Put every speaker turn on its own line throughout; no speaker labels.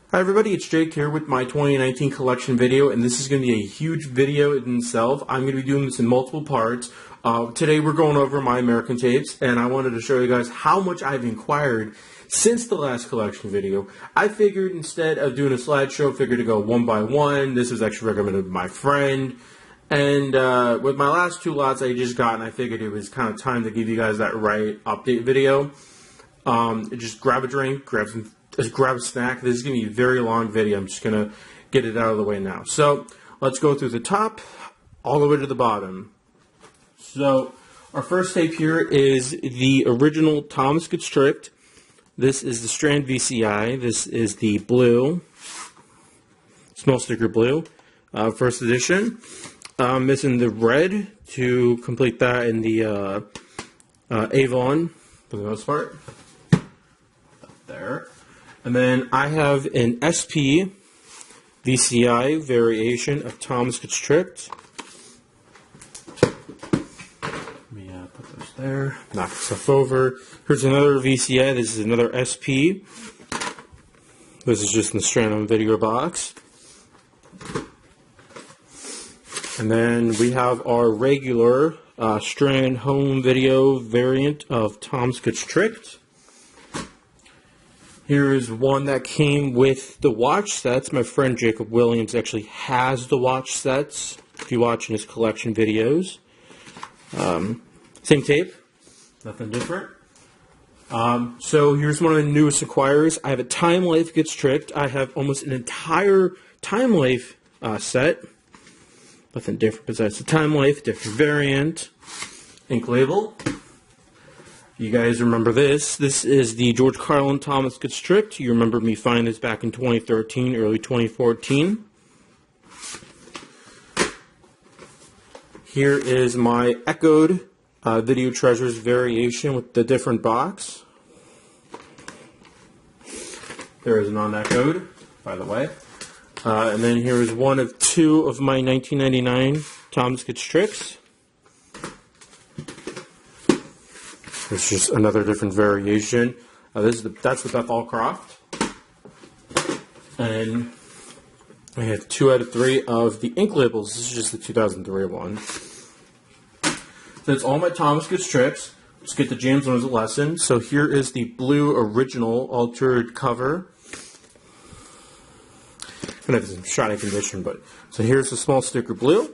Hi everybody, it's Jake here with my 2019 collection video, and this is going to be a huge video in itself. I'm going to be doing this in multiple parts. Today we're going over my American tapes, and I wanted to show you guys how much I've acquired since the last collection video. I figured instead of doing a slideshow, figured to go one by one. This was actually recommended by my friend. And with my last two lots I just got, and I figured it was kind of time to give you guys that right update video. Just grab a drink, just grab a snack. This is going to be a very long video. I'm just going to get it out of the way now. So let's go through the top all the way to the bottom. So our first tape here is the original Thomas Gets Tricked. This is the Strand VCI. This is the blue, small sticker blue, first edition. Missing the red to complete that in the Avon for the most part. There. And then I have an SP VCI variation of Thomas Gets Tricked. Let me put those there, knock stuff over. Here's another VCI. This is another SP. This is just in the Strand on video box. And then we have our regular Strand home video variant of Thomas Gets Tricked. Here is one that came with the watch sets. My friend Jacob Williams actually has the watch sets, if you watch in his collection videos. Same tape, nothing different. So here's one of the newest acquirers. I have a Time Life Gets Tricked. I have almost an entire Time Life set. Nothing different besides the Time Life, different variant. Ink label. You guys remember this. This is the George Carlin Thomas Gets Tricked. You remember me finding this back in 2013, early 2014. Here is my Echoed Video Treasures variation with the different box. There is a non-echoed, by the way. And then here is one of two of my 1999 Thomas Gets Tricked. It's just another different variation. That's the Beth Allcroft. And I have 2 out of 3 of the ink labels. This is just the 2003 one. So that's all my Thomas Gets Tricked. Let's get to James Learns a Lesson. So here is the blue original altered cover. I don't know if it's in shiny condition, but so here's the small sticker blue.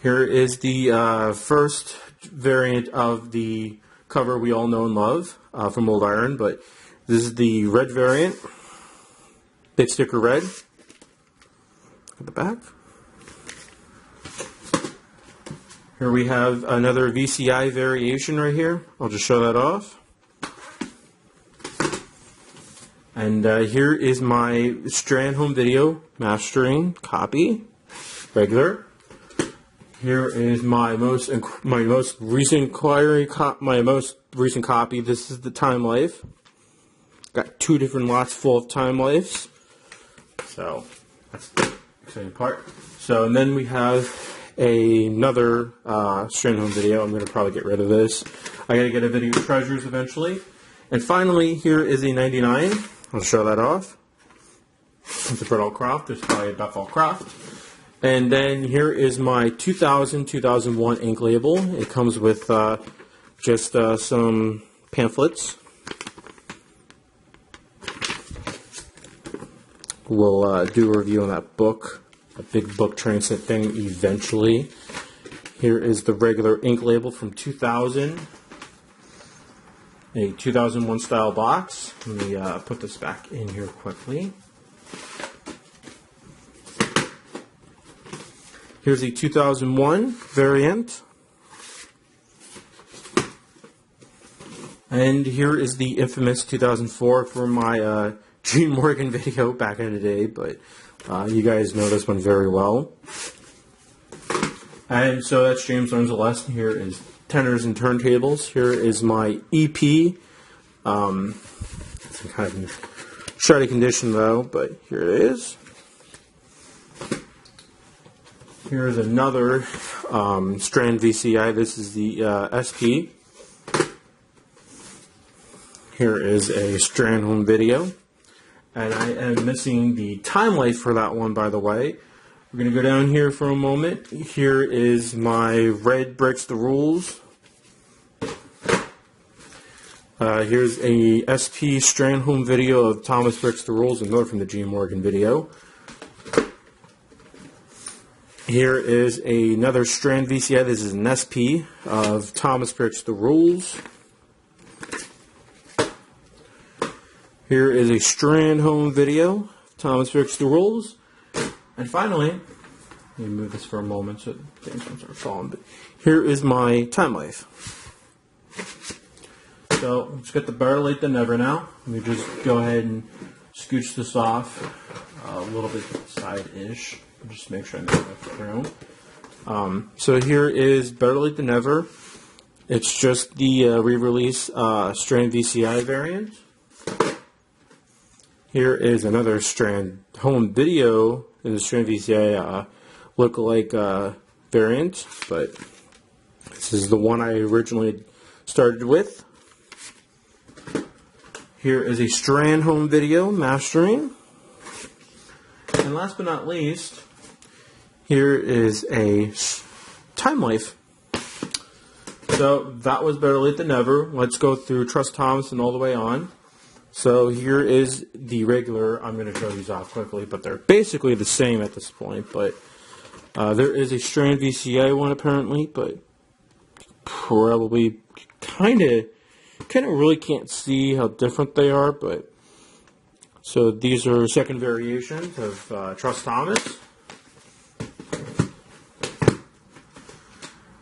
Here is the first variant of the cover we all know and love from Old Iron, but this is the red variant, big sticker red at the back. Here we have another VCI variation right here. I'll just show that off. And here is my Strand home video mastering copy, regular. Here is my most recent copy. This is the Time Life. Got 2 different lots full of Time Lives. So that's the exciting part. So and then we have another Strand home video. I'm going to probably get rid of this. I got to get a Video Treasures eventually. And finally, here is a 99. I'll show that off. It's a Beth Allcroft. There's probably a Beth Allcroft. And then here is my 2000-2001 ink label. It comes with just some pamphlets. We'll do a review on that book, a big book transit thing eventually. Here is the regular ink label from 2000, a 2001 style box. Let me put this back in here quickly. Here's the 2001 variant. And here is the infamous 2004 for my Gene Morgan video back in the day, but you guys know this one very well. And so that's James Learns a Lesson. Here is Tenors and Turntables. Here is my EP. It's in kind of shoddy condition though, but here it is. Here's another Strand VCI. This is the SP. Here is a strand home video. And I am missing the time life for that one, by the way. We're going to go down here for a moment. Here is my Red Breaks the Rules. Here's a SP strand home video of Thomas Breaks the Rules, another from the G. Morgan video. Here is another strand VCI. This is an SP of Thomas Breaks the Rules. Here is a strand home video of Thomas Breaks the Rules. And finally, let me move this for a moment so things don't start falling. But here is my time life. So let's get the better late than never now. Let me just go ahead and scooch this off a little bit side-ish. Just make sure I make that through. So here is Better Late Than Never. It's just the re-release strand VCI variant. Here is another strand home video in the strand VCI lookalike variant, but this is the one I originally started with. Here is a strand home video mastering. And last but not least, here is a time life. So that was Better Late Than Never. Let's go through Trust Thomas and all the way on. So here is the regular. I'm going to show these off quickly, but they're basically the same at this point. But there is a strand VCI one apparently, but probably kind of really can't see how different they are. But so these are second variations of Trust Thomas.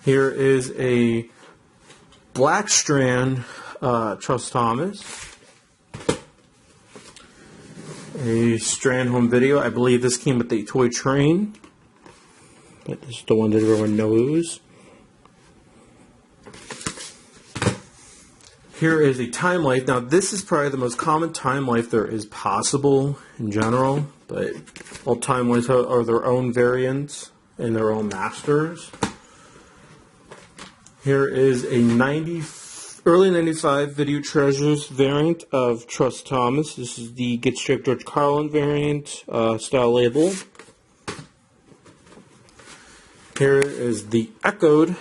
Here is a black strand Trust Thomas. A strand home video. I believe this came with the toy train, but this is the one that everyone knows. Here is a time life. Now this is probably the most common time life there is possible in general, but all time lives are their own variants and their own masters. Here is a early 95 Video Treasures variant of Trust Thomas. This is the Get Straight George Carlin variant style label. Here is the Echoed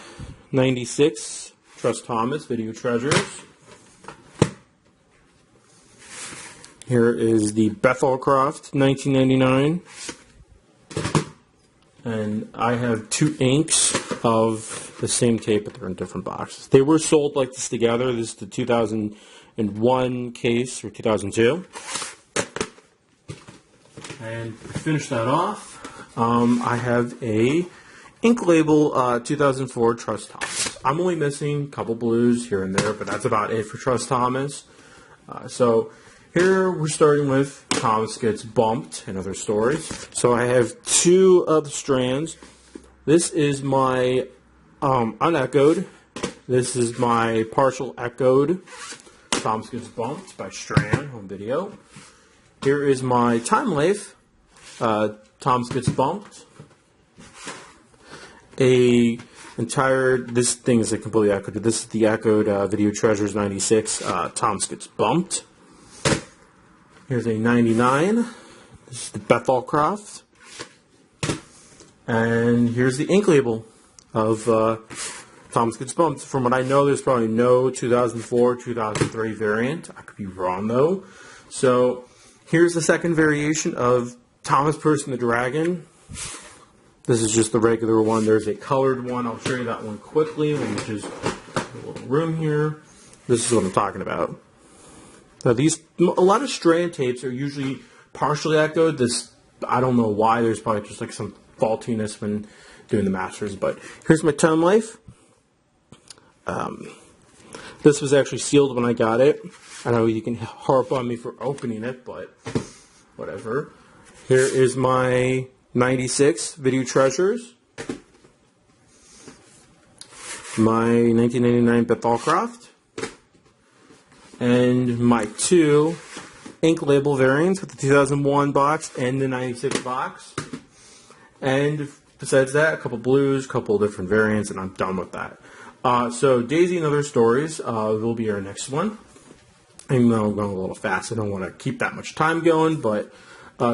96 Trust Thomas Video Treasures. Here is the Bethelcroft 1999. And I have two inks of the same tape, but they're in different boxes. They were sold like this together. This is the 2001 case, or 2002. And to finish that off, I have a ink label 2004 Trust Thomas. I'm only missing a couple blues here and there, but that's about it for Trust Thomas. So here we're starting with Thomas Gets Bumped and Other Stories. So I have two of the strands. This is my unechoed. This is my partial echoed Thomas Gets Bumped by Strand home video. Here is my time life. Thomas Gets Bumped. This thing is a completely echoed. This is the echoed Video Treasures 96. Thomas Gets Bumped. Here's a 99. This is the Bethelcroft. And here's the ink label of Thomas Gets Bumped. From what I know, there's probably no 2004, 2003 variant. I could be wrong, though. So here's the second variation of Thomas Percy and the Dragon. This is just the regular one. There's a colored one. I'll show you that one quickly. Let me just get a little room here. This is what I'm talking about. Now a lot of strand tapes are usually partially echoed. This, I don't know why. There's probably just like some faultiness when doing the masters. But here's my time life. This was actually sealed when I got it. I know you can harp on me for opening it, but whatever. Here is my 96 Video Treasures. My 1999 Bethelcroft. And my two ink label variants with the 2001 box and the 96 box. And besides that, a couple blues, a couple different variants, and I'm done with that. So Daisy and Other Stories will be our next one. Even though I'm going a little fast, I don't want to keep that much time going, but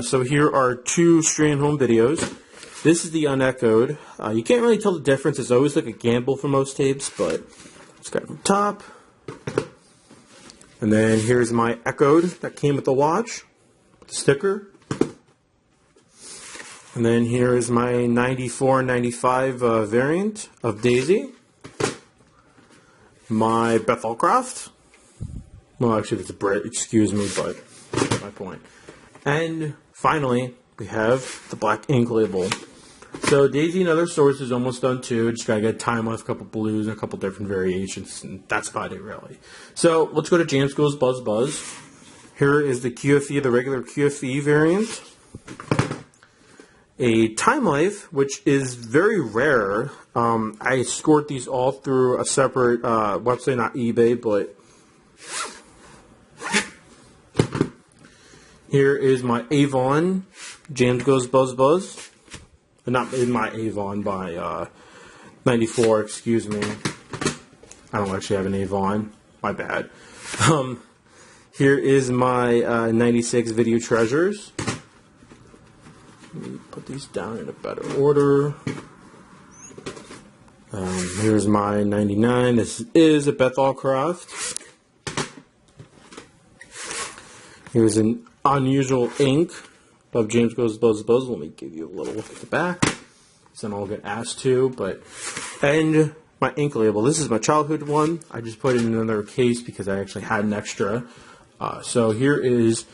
so here are 2 Strand Home videos. This is the unechoed. You can't really tell the difference. It's always like a gamble for most tapes, but it's got from top. And then here's my echoed that came with the watch, with the sticker. And then here is my 94 and 95 variant of Daisy. My Bethelcraft. Well, actually, it's a Brit, excuse me, but that's my point. And finally, we have the black ink label. So Daisy and Other Source is almost done too. Just gotta get time with a couple blues and a couple different variations, and that's about it really. So let's go to James Goes Buzz Buzz. Here is the QFE, the regular QFE variant. A Time Life, which is very rare. I scored these all through a separate website, not eBay, but here is my Avon James Goes Buzz Buzz. Not in my Avon by 94, excuse me. I don't actually have an Avon. My bad. Here is my 96 Video Treasures. Let me put these down in a better order. Here's my 99. This is a Bethelcraft. Here's an Unusual Ink of James Goes Buzz Buzz. Let me give you a little look at the back. So I don't get asked to, but and my ink label. This is my childhood one. I just put it in another case because I actually had an extra. So here is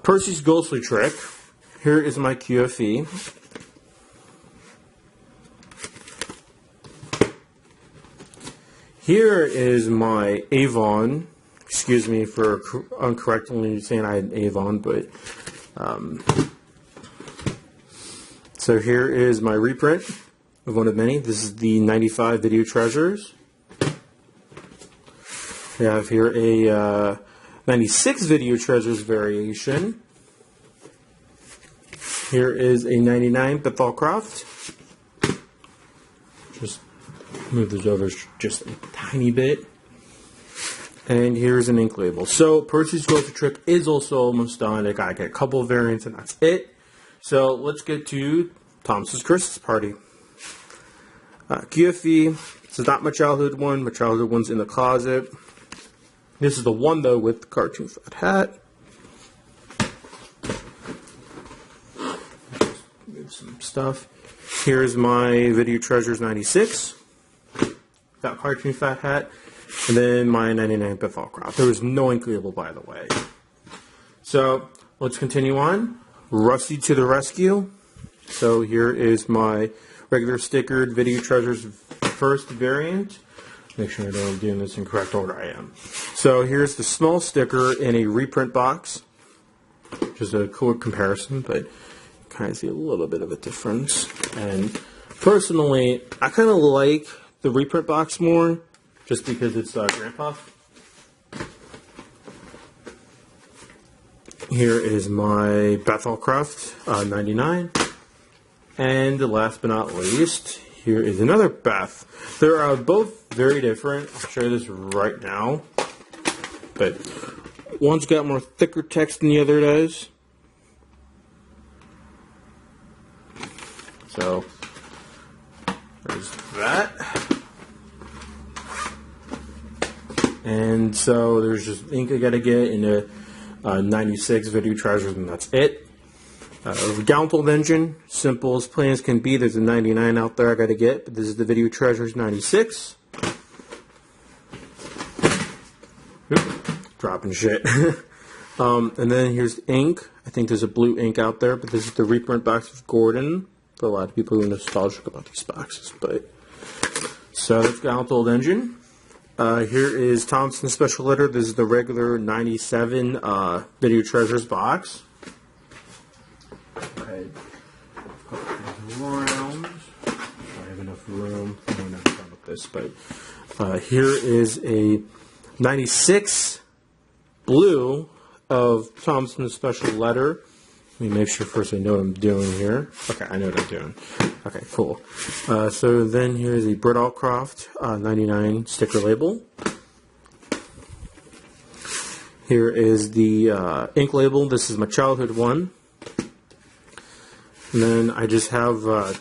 Percy's Ghostly Trick. Here is my QFE. Here is my Avon. Excuse me for incorrectly saying I had Avon, but so here is my reprint of one of many. This is the 95 Video Treasures. We have here a 96 Video Treasures variation. Here is a 99 Bethelcraft. Just move this over just a tiny bit. And here's an ink label. So Percy's Ghostly Trick is also almost done. I gotta get a couple of variants and that's it. So let's get to Thomas's Christmas Party. QFE. This is not my childhood one. My childhood one's in the closet. This is the one though with the cartoon fat hat. Move some stuff. Here's my Video Treasures 96. That cartoon fat hat. And then my 99 Bethelcraft. There was no ink label, by the way. So let's continue on. Rusty to the rescue. So here is my regular stickered Video Treasures first variant. Make sure I don't do this in correct order. I am. So here's the small sticker in a reprint box. Just a cool comparison, but you kind of see a little bit of a difference. And personally, I kind of like the reprint box more, just because it's Grandpa. Here is my Bethelcraft 99. And last but not least, here is another Beth. They're both very different. I'll show you this right now. But one's got more thicker text than the other does. So, there's that. And so there's just ink I gotta get in a 96 Video Treasures, and that's it. Downfold engine, simple as plain as can be. There's a 99 out there I gotta get, but this is the Video Treasures 96. Oop, dropping shit. And then here's ink. I think there's a blue ink out there, but this is the reprint box of Gordon. For a lot of people who are nostalgic about these boxes, but so that's Downfold engine. Here is Thompson's Special Letter. This is the regular 97 Video Treasures box. Okay. Around. I have enough room. I'm not done with this, but here is a 96 blue of Thompson's Special Letter. Let me make sure first I know what I'm doing here. Okay, I know what I'm doing. Okay, cool. So then here's a Bethelcraft 99 sticker label. Here is the ink label. This is my childhood one. And then I just have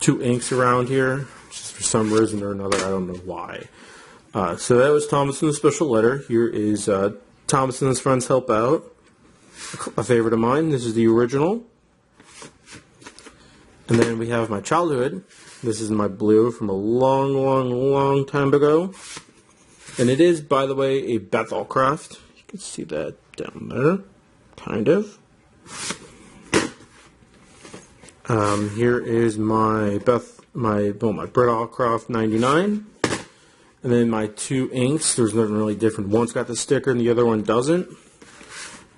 2 inks around here. Just for some reason or another, I don't know why. So that was Thomas and the Special Letter. Here is Thomas and his Friends Help Out. A favorite of mine. This is the original. And then we have my childhood. This is my blue from a long time ago. And it is, by the way, a Bethel craft. You can see that down there. Kind of. Here is my Brit-All-Craft 99. And then my 2 inks. There's nothing really different. One's got the sticker and the other one doesn't.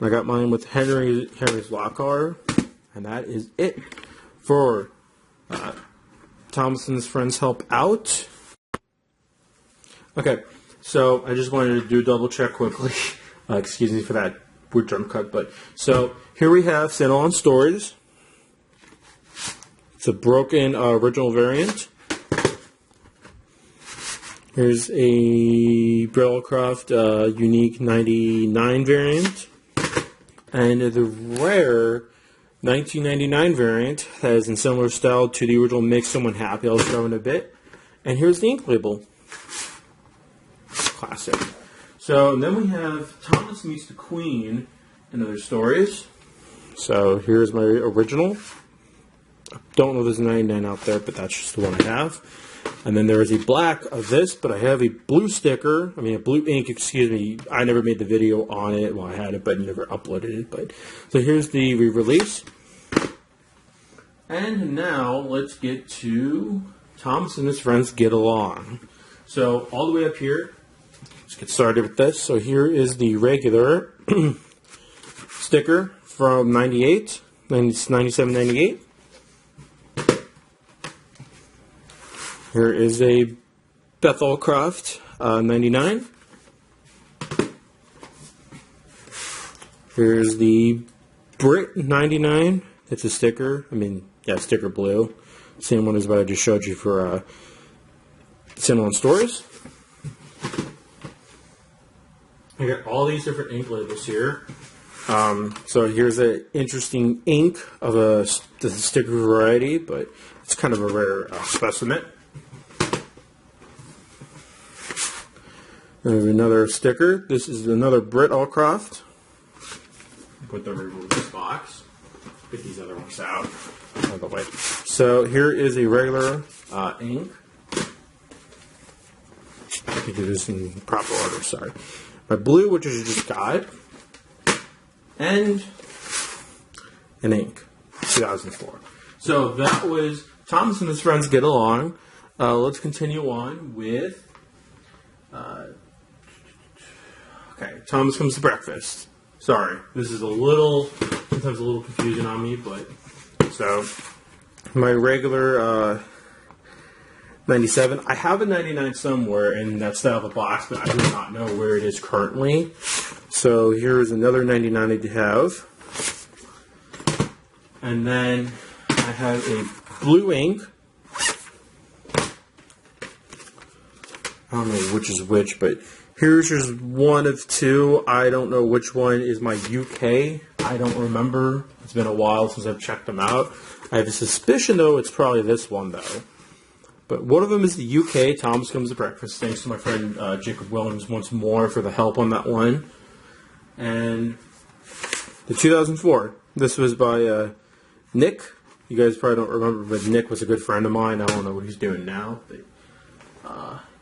I got mine with Henry's Lockar. And that is it for Thomas and his Friends Help Out. Okay, so I just wanted to do a double check quickly. Excuse me for that weird jump cut. But so here we have St. Stories. It's a broken original variant. Here's a Brit-All-Craft Unique 99 variant. And the rare 1999 variant that is in similar style to the original Make Someone Happy. I'll show in a bit. And here's the ink label. Classic. So and then we have Thomas Meets the Queen and Other Stories. So here's my original. I don't know if there's a 99 out there, but that's just the one I have. And then there is a black of this, but I have a blue sticker. I mean, a blue ink, excuse me. I never made the video on it. Well, I had it, but never uploaded it. But so here's the re-release. And now let's get to Thomas and his Friends Get Along. So all the way up here, let's get started with this. So here is the regular sticker from 98, 97, 98. Here is a Beth-All-Craft 99. Here's the Brit 99. It's a sticker. I mean, yeah, sticker blue. Same one as what I just showed you for St. Stories. I got all these different ink labels here. So here's an interesting ink of the sticker variety, but it's kind of a rare specimen. There's another sticker. This is another Brit-All-Craft. Put the release box. Get these other ones out of the way. So here is a regular ink. I can do this in proper order, sorry. My blue, which is just got, and an ink, 2004. So that was Thomas and his Friends Get Along. Let's continue on with okay, Thomas Comes to Breakfast. Sorry, this is sometimes a little confusing on me, but so my regular 97. I have a 99 somewhere in that style of a box, but I do not know where it is currently. So here's another 99 I do have. And then I have a blue ink. I don't know which is which, but here's just one of 2. I don't know which one is my UK. I don't remember. It's been a while since I've checked them out. I have a suspicion, though, it's probably this one, though. But one of them is the UK, Thomas Comes to Breakfast. Thanks to my friend Jacob Williams once more for the help on that one. And the 2004. This was by Nick. You guys probably don't remember, but Nick was a good friend of mine. I don't know what he's doing now. But,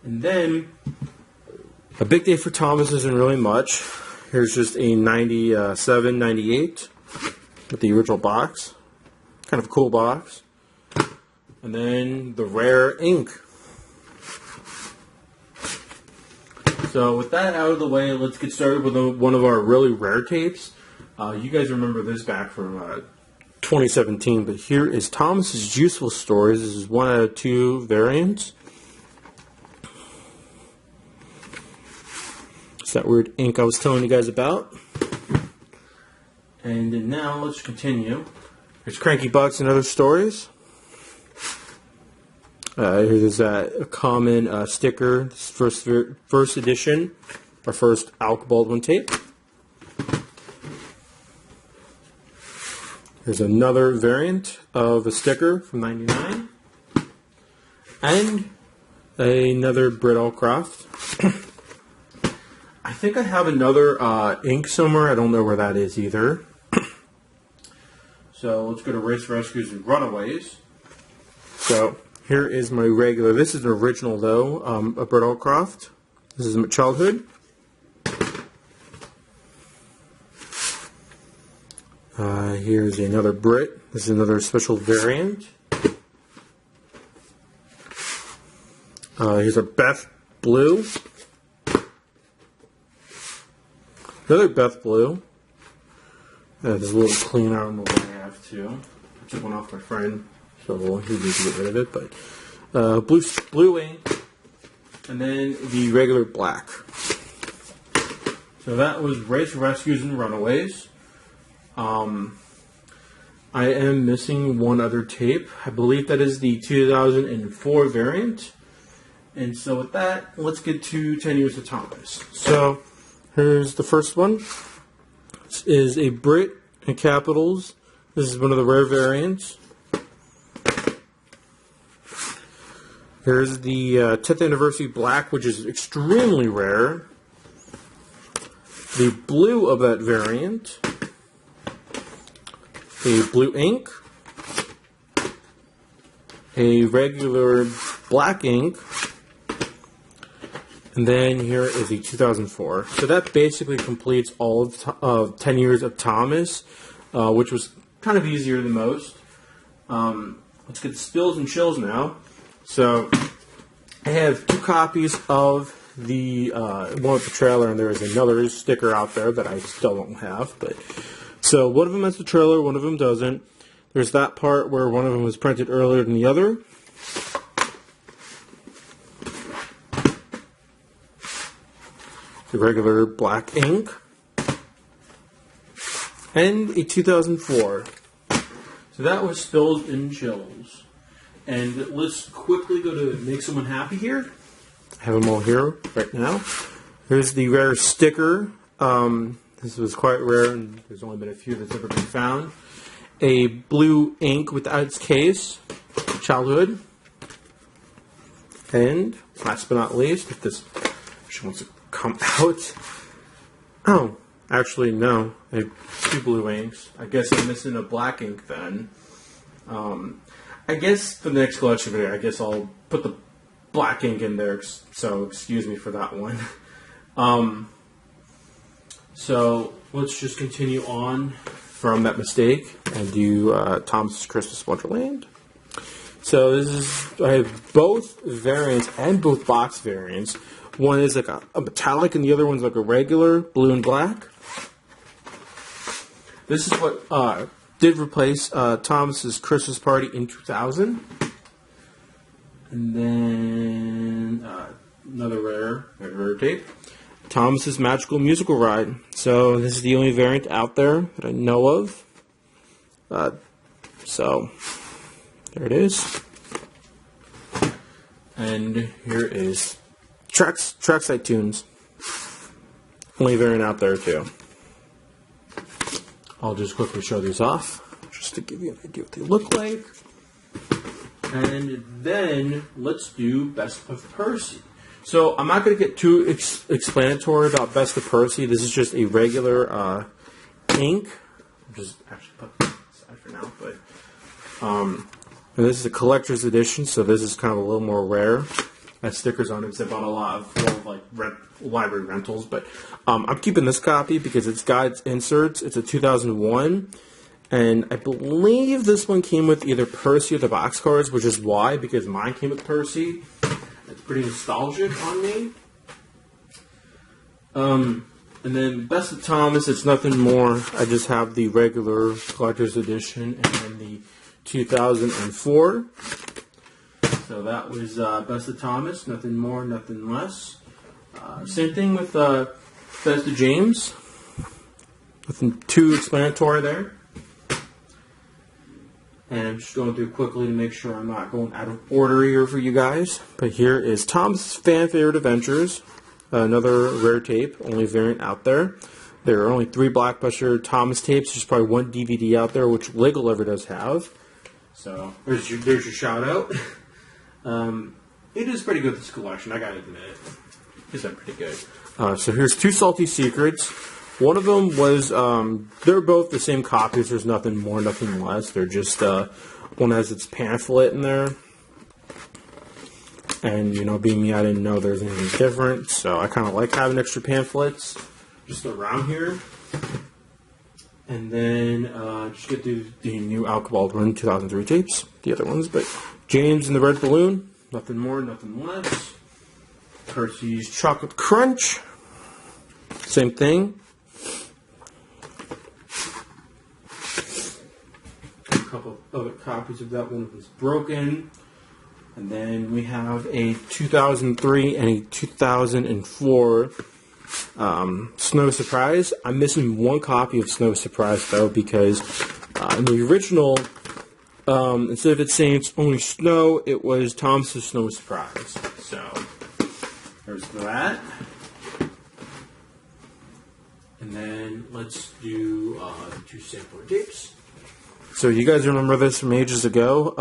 and then, a big day for Thomas isn't really much. Here's just a 97, 98 with the original box. Kind of a cool box. And then the rare ink. So with that out of the way, let's get started with one of our really rare tapes. You guys remember this back from 2017, but here is Thomas's Useful Stories. This is 1 out of 2 variants. It's that weird ink I was telling you guys about. And now let's continue. There's Cranky Bucks and Other Stories. Here's a common sticker. This is first edition. our first Alec Baldwin tape. Here's another variant of a sticker from '99. And another Brit Allcroft. I think I have another ink somewhere. I don't know where that is either. So let's go to Race Rescues and Runaways. So here is my regular. This is an original though, a Brit Allcroft. This is my childhood. Here's another Brit. This is another special variant. Here's a Beth Blue. Another Beth Blue. There's a little cleaner on the way I have too. I took one off my friend, so he needs to get rid of it. But blue ink, and then the regular black. So that was Race Rescues and Runaways. I am missing one other tape. I believe that is the 2004 variant. And so with that, let's get to 10 Years of Thomas. So here's the first one. This is a Brit in capitals. This is one of the rare variants. Here's the 10th Anniversary Black, which is extremely rare. The blue of that variant. A blue ink. A regular black ink. And then here is the 2004. So that basically completes all of 10 Years of Thomas, which was kind of easier than most. Let's get the spills and chills now. So I have 2 copies of the one with the trailer, and there is another sticker out there that I still don't have. But so one of them has the trailer, one of them doesn't. There's that part where one of them was printed earlier than the other. The regular black ink, and a 2004. So that was Spills and Chills. And let's quickly go to Make Someone Happy here. I have them all here right now. Here's the rare sticker. This was quite rare, and there's only been a few that's ever been found. A blue ink without its case, childhood. And last but not least, if this wants to come out. Oh, actually no. I have 2 blue inks. I guess I'm missing a black ink then. I guess for the next collection video, I guess I'll put the black ink in there, so excuse me for that one. So let's just continue on from that mistake and do Thomas's Christmas Wonderland. So this is, I have both variants and both box variants. One is like a metallic and the other one's like a regular blue and black. This is what did replace Thomas's Christmas Party in 2000. And then another rare tape. Thomas's Magical Musical Ride. So this is the only variant out there that I know of. So there it is. And here is Trackside Tunes. Only variant out there too. I'll just quickly show these off, just to give you an idea what they look like. And then let's do Best of Percy. So I'm not going to get too explanatory about Best of Percy. This is just a regular ink. I'll just actually put it aside for now. But and this is a collector's edition, so this is kind of a little more rare. Has stickers on it. It's about a lot of like library rentals, but I'm keeping this copy because it's got its inserts. It's a 2001, and I believe this one came with either Percy or the box cards, which is why, because mine came with Percy. It's pretty nostalgic on me. And then Best of Thomas, it's nothing more. I just have the regular collector's edition and then the 2004. So that was Best of Thomas, nothing more, nothing less. Same thing with Best of James. Nothing too explanatory there. And I'm just going through quickly to make sure I'm not going out of order here for you guys. But here is Tom's Fan Favorite Adventures. another rare tape, only variant out there. There are only 3 Blockbuster Thomas tapes. There's probably 1 DVD out there, which Legal ever does have. So there's your shout out. It is pretty good, this collection, I gotta admit. It's been pretty good. So here's 2 Salty Secrets. One of them was, they're both the same copies. There's nothing more, nothing less. They're just, one has its pamphlet in there. And, you know, being me, I didn't know there's anything different. So I kind of like having extra pamphlets just around here. And then, just get the new Alcohol Run 2003 tapes. The other ones, but James and the Red Balloon. Nothing more, nothing less. Percy's Chocolate Crunch. Same thing. A couple other copies of that one was broken. And then we have a 2003 and a 2004 Snow Surprise. I'm missing 1 copy of Snow Surprise, though, because in the original, instead of it saying it's only snow, it was Thomas's Snow Surprise. So, there's that. And then let's do the 2 sampler tapes. So you guys remember this from ages ago.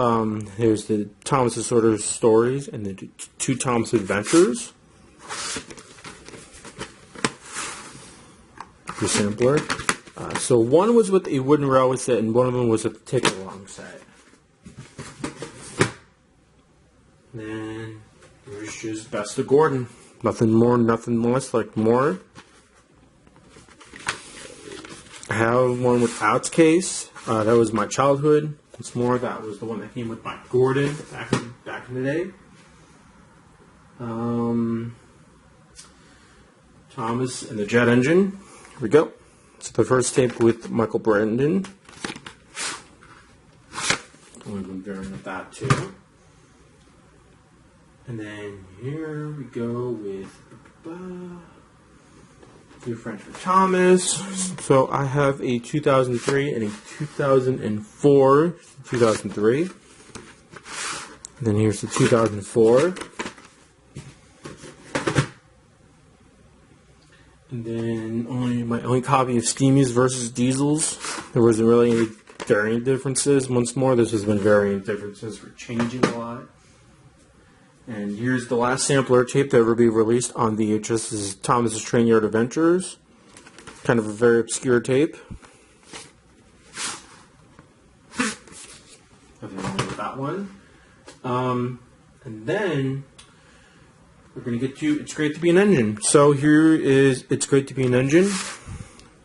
Here's the Thomas Sort Stories and the 2 Thomas Adventures. The sampler. So one was with a wooden railway set, and one of them was a ticket along set. And then there's just Best of Gordon. Nothing more, nothing less, like more. I have one with Outs case. That was my childhood. It's more. That was the one that came with my Gordon back in the day. Thomas and the Jet Engine. Here we go. So the first tape with Michael Brandon. Only one variant of that too. And then here we go with New Friends for Thomas. So I have a 2003 and a 2004. 2003. And then here's the 2004. And then my only copy of Steamies versus Diesels. There wasn't really any variant differences. Once more, this has been variant differences. We're changing a lot. And here's the last sampler tape that will be released on VHS. This is Thomas's Train Yard Adventures. Kind of a very obscure tape. Nothing wrong with that one. And then we're going to get to It's Great to Be an Engine. So here is It's Great to Be an Engine.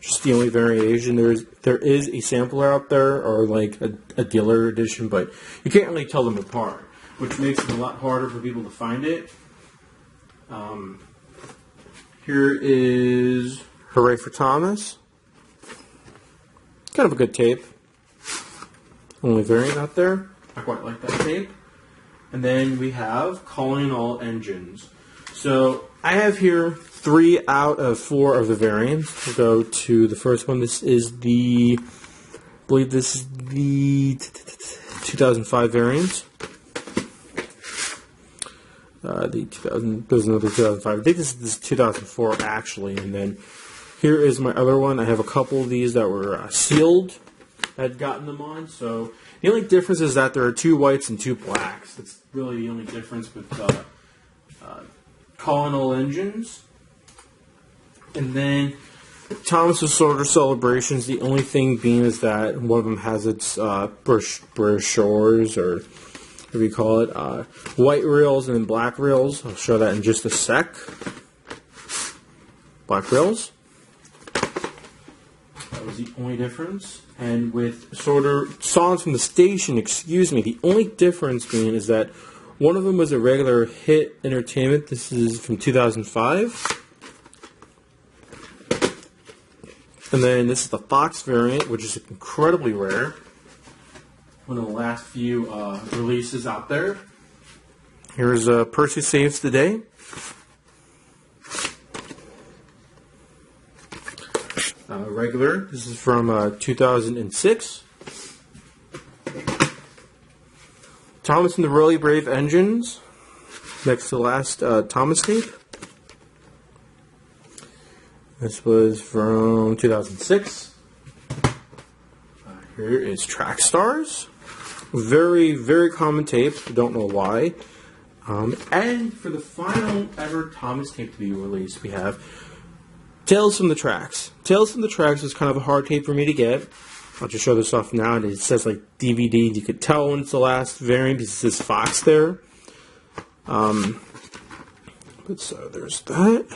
Just the only variation. There is a sampler out there, or like a dealer edition, but you can't really tell them apart, which makes it a lot harder for people to find it. Here is Hooray for Thomas. Kind of a good tape. Only variant out there. I quite like that tape. And then we have Calling All Engines. So I have here 3 out of 4 of the variants. We'll go to the first one. This is the, I believe this is the 2005 variant. There's another 2005. I think this is 2004 actually. And then here is my other one. I have a couple of these that were sealed. I'd gotten them on. So the only difference is that there are 2 whites and 2 blacks. That's really the only difference with Calling All Engines. And then Thomas's Sort Celebrations. The only thing being is that one of them has its brochures, or what do we call it? White reels and black reels. I'll show that in just a sec. Black reels. That was the only difference. And with Songs from the Station, the only difference being is that one of them was a regular hit entertainment. This is from 2005. And then this is the Fox variant, which is incredibly rare. One of the last few releases out there. Here's Percy Saves the Day. Regular. This is from 2006. Thomas and the Really Brave Engines. Next to the last Thomas tape. This was from 2006. Here is Track Stars. Very, very common tape. Don't know why. And for the final ever Thomas tape to be released, we have Tales from the Tracks. Tales from the Tracks was kind of a hard tape for me to get. I'll just show this off now. And it says like DVD. You could tell when it's the last variant because it says Fox there. But so there's that.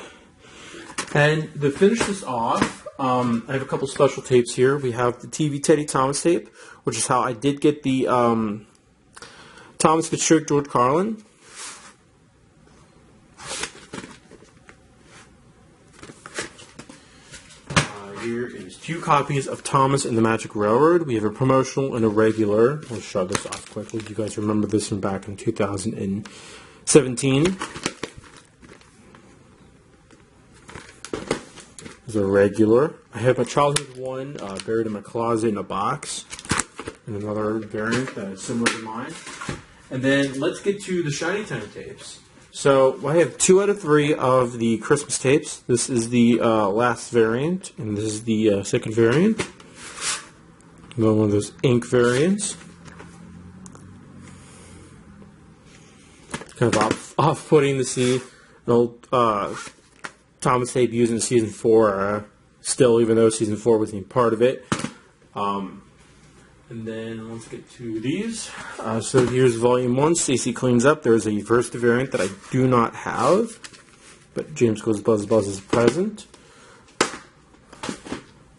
And to finish this off, I have a couple special tapes here. We have the TV Teddy Thomas tape, which is how I did get the Thomas Fitzgerald George Carlin. Here is 2 copies of Thomas and the Magic Railroad. We have a promotional and a regular. I'll show this off quickly. You guys remember this from back in 2017. There's a regular. I have a childhood one buried in my closet in a box. And another variant that is similar to mine. And then let's get to the Shiny Time tapes. So I have 2 out of 3 of the Christmas tapes. This is the last variant, and this is the second variant. Another one of those ink variants. Kind of off-putting to see an old Thomas tape used in Season 4 still, even though Season 4 wasn't part of it. And then let's get to these. So here's Volume 1, Stacy Cleans Up. There's a first variant that I do not have, but James Goes Buzz Buzz is present.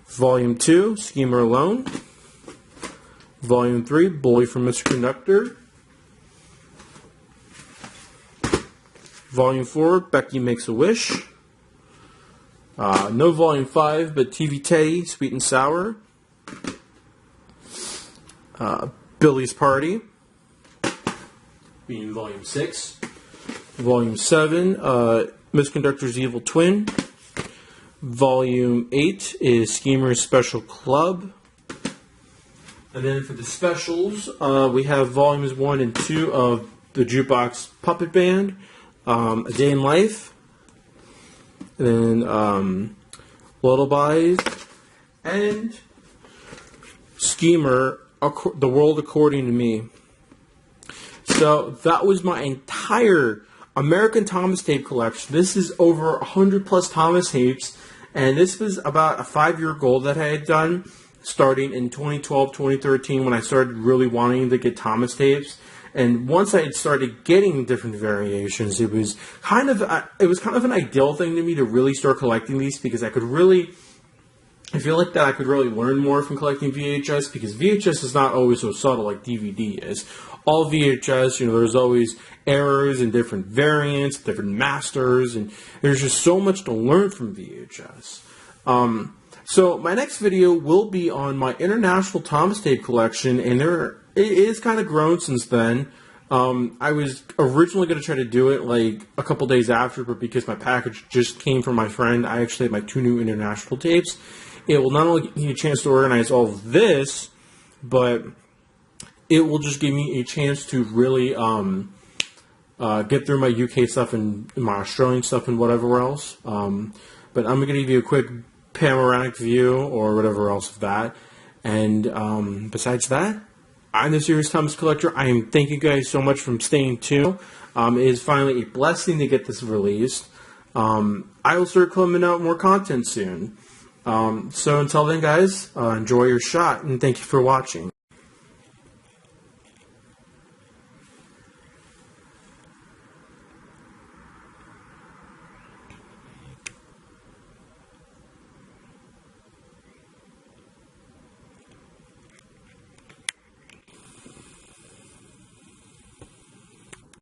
Volume 2, Schemer Alone. Volume 3, Bully from Mr. Conductor. Volume 4, Becky Makes a Wish. No Volume 5, but TV Teddy, Sweet and Sour. Billy's Party, being Volume 6. Volume 7, Miss Conductor's Evil Twin. Volume 8 is Schemer's Special Club. And then for the specials, we have Volumes 1 and 2 of the Jukebox Puppet Band, A Day in Life, and then Lullabies, and Schemer, The World According to Me. So that was my entire American Thomas tape collection. This is over 100 plus Thomas tapes, and this was about a 5-year goal that I had done starting in 2012, 2013 when I started really wanting to get Thomas tapes. And once I had started getting different variations, it was kind of an ideal thing to me to really start collecting these, because I feel like that I could really learn more from collecting VHS, because VHS is not always so subtle like DVD is. All VHS, there's always errors and different variants, different masters, and there's just so much to learn from VHS. So my next video will be on my international Thomas tape collection, and it is kind of grown since then. I was originally going to try to do it like a couple days after, but because my package just came from my friend, I actually have my 2 new international tapes. It will not only give me a chance to organize all of this, but it will just give me a chance to really get through my UK stuff and my Australian stuff and whatever else. But I'm going to give you a quick panoramic view or whatever else of that. And besides that, I'm the Serious Thomas Collector. I am thank you guys so much for staying tuned. It is finally a blessing to get this released. I will start coming out more content soon. So until then, guys, enjoy your shot, and thank you for watching.